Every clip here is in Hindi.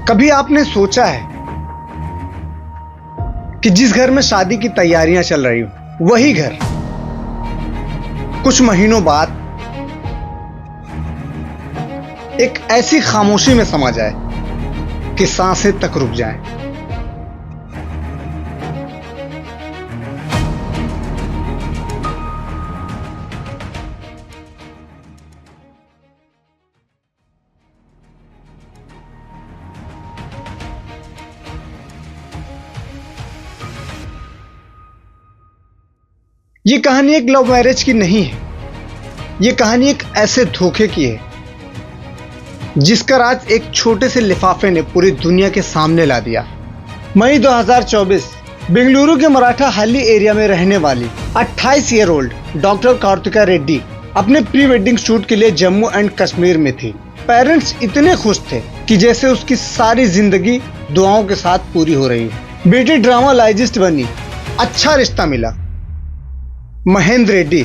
कभी आपने सोचा है कि जिस घर में शादी की तैयारियां चल रही हो वही घर कुछ महीनों बाद एक ऐसी खामोशी में समा जाए कि सांसें तक रुक जाएं। ये कहानी एक लव मैरिज की नहीं है। ये कहानी एक ऐसे धोखे की है जिसका राज एक छोटे से लिफाफे ने पूरी दुनिया के सामने ला दिया। मई 2024 बेंगलुरु के मराठा हल्ली एरिया में रहने वाली 28 year old doctor Karthika Reddy अपने प्री वेडिंग शूट के लिए जम्मू एंड कश्मीर में थी। पेरेंट्स इतने खुश थे कि जैसे उसकी सारी जिंदगी दुआओं के साथ पूरी हो रही है। बेटी ड्रामालाइजिस्ट बनी, अच्छा रिश्ता मिला। महेंद्र रेड्डी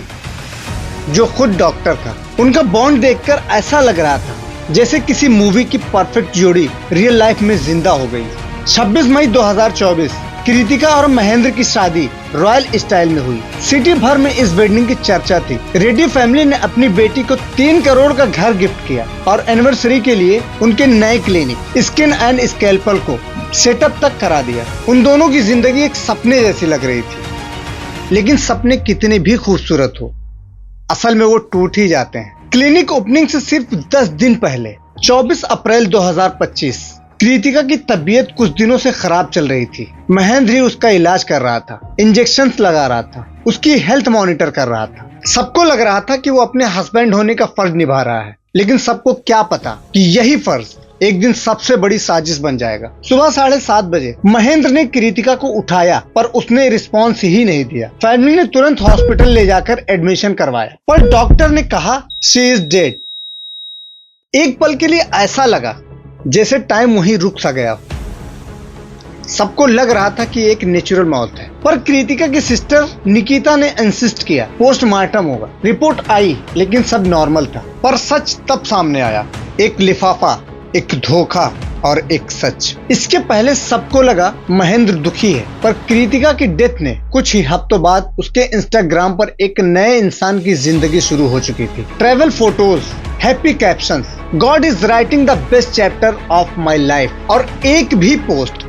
जो खुद डॉक्टर था, उनका बॉन्ड देखकर ऐसा लग रहा था जैसे किसी मूवी की परफेक्ट जोड़ी रियल लाइफ में जिंदा हो गई। 26 मई 2024 कृतिका और महेंद्र की शादी रॉयल स्टाइल में हुई। सिटी भर में इस वेडिंग की चर्चा थी। रेड्डी फैमिली ने अपनी बेटी को 3 करोड़ का घर गिफ्ट किया और एनिवर्सरी के लिए उनके नए क्लिनिक स्किन एंड स्कैल्पल को सेटअप तक करा दिया। उन दोनों की जिंदगी एक सपने जैसी लग रही थी, लेकिन सपने कितने भी खूबसूरत हो, असल में वो टूट ही जाते हैं। क्लिनिक ओपनिंग से सिर्फ 10 दिन पहले 24 अप्रैल 2025 कृतिका की तबीयत कुछ दिनों से खराब चल रही थी। महेंद्र ही उसका इलाज कर रहा था, इंजेक्शंस लगा रहा था, उसकी हेल्थ मॉनिटर कर रहा था। सबको लग रहा था कि वो अपने हस्बैंड होने का फर्ज निभा रहा है, लेकिन सबको क्या पता कि यही फर्ज एक दिन सबसे बड़ी साजिश बन जाएगा। सुबह 7:30 बजे महेंद्र ने कृतिका को उठाया, पर उसने रिस्पॉन्स ही नहीं दिया। फैमिली ने तुरंत हॉस्पिटल ले जाकर एडमिशन करवाया, पर डॉक्टर ने कहा शी इज डेड। एक पल के लिए ऐसा लगा जैसे टाइम वहीं रुक सा गया। सबको लग रहा था कि एक नेचुरल मौत है, पर कृतिका की सिस्टर निकिता ने इंसिस्ट किया पोस्टमार्टम होगा। रिपोर्ट आई, लेकिन सब नॉर्मल था। पर सच तब सामने आया, एक लिफाफा, एक धोखा और एक सच। इसके पहले सबको लगा महेंद्र दुखी है, पर कृतिका की डेथ ने कुछ ही हफ्तों बाद उसके इंस्टाग्राम पर एक नए इंसान की जिंदगी शुरू हो चुकी थी। Travel photos, happy captions, God is writing the best chapter of my life. और एक भी पोस्ट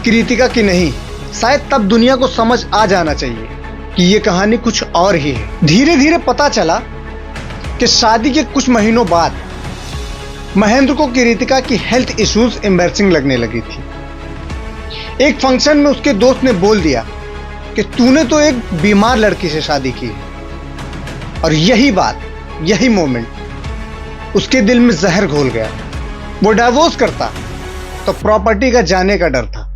कृतिका की नहीं। शायद तब दुनिया को समझ आ जाना चाहिए कि ये कहानी कुछ और ही है। धीरे धीरे पता चला कि शादी के कुछ महीनों बाद महेंद्र को कृतिका की हेल्थ इश्यूज एम्बैरसिंग लगने लगी थी। एक फंक्शन में उसके दोस्त ने बोल दिया कि तूने तो एक बीमार लड़की से शादी की है। और यही बात, यही मोमेंट उसके दिल में जहर घोल गया। वो डाइवोर्स करता तो प्रॉपर्टी का जाने का डर था,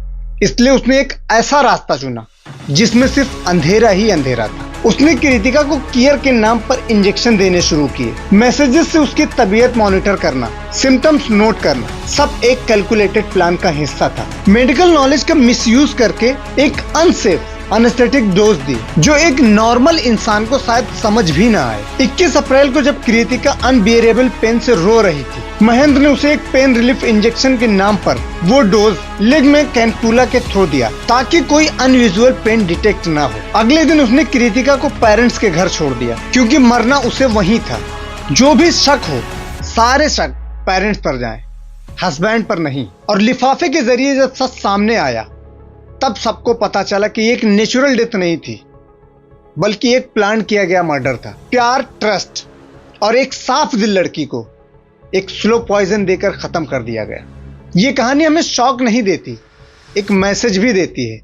इसलिए उसने एक ऐसा रास्ता चुना जिसमें सिर्फ अंधेरा ही अंधेरा था। उसने कृतिका को केयर के नाम पर इंजेक्शन देने शुरू किए। मैसेजेस से उसकी तबीयत मॉनिटर करना, सिम्टम्स नोट करना, सब एक कैलकुलेटेड प्लान का हिस्सा था। मेडिकल नॉलेज का मिसयूज करके एक अनसेफ एनेस्थेटिक डोज दी जो एक नॉर्मल इंसान को शायद समझ भी ना आए। 21 अप्रैल को जब कृतिका अनबियरेबल पेन से रो रही थी, महेंद्र ने उसे एक पेन रिलीफ इंजेक्शन के नाम पर वो डोज लेग में कैनकुला के थ्रो दिया ताकि कोई अनयूजुअल पेन डिटेक्ट ना हो। अगले दिन उसने कृतिका को पेरेंट्स के घर छोड़ दिया, क्योंकि मरना उसे वहीं था। जो भी शक हो, सारे शक पेरेंट्स पर जाएं, हस्बैंड पर नहीं। और लिफाफे के जरिए जब सच सामने आया, तब सबको पता चला कि एक नेचुरल डेथ नहीं थी, बल्कि एक प्लान किया गया मर्डर था। प्यार, ट्रस्ट और एक साफ दिल लड़की को एक स्लो पॉइजन देकर खत्म कर दिया गया। ये कहानी हमें शॉक नहीं देती, एक मैसेज भी देती है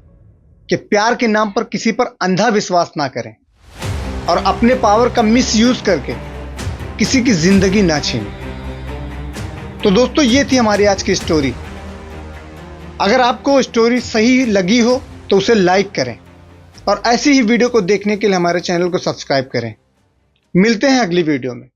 कि प्यार के नाम पर किसी पर अंधा विश्वास ना करें और अपने पावर का मिसयूज करके किसी की जिंदगी ना छीनें। तो दोस्तों, ये थी हमारी आज की स्टोरी। अगर आपको स्टोरी सही लगी हो तो उसे लाइक करें और ऐसी ही वीडियो को देखने के लिए हमारे चैनल को सब्सक्राइब करें। मिलते हैं अगली वीडियो में।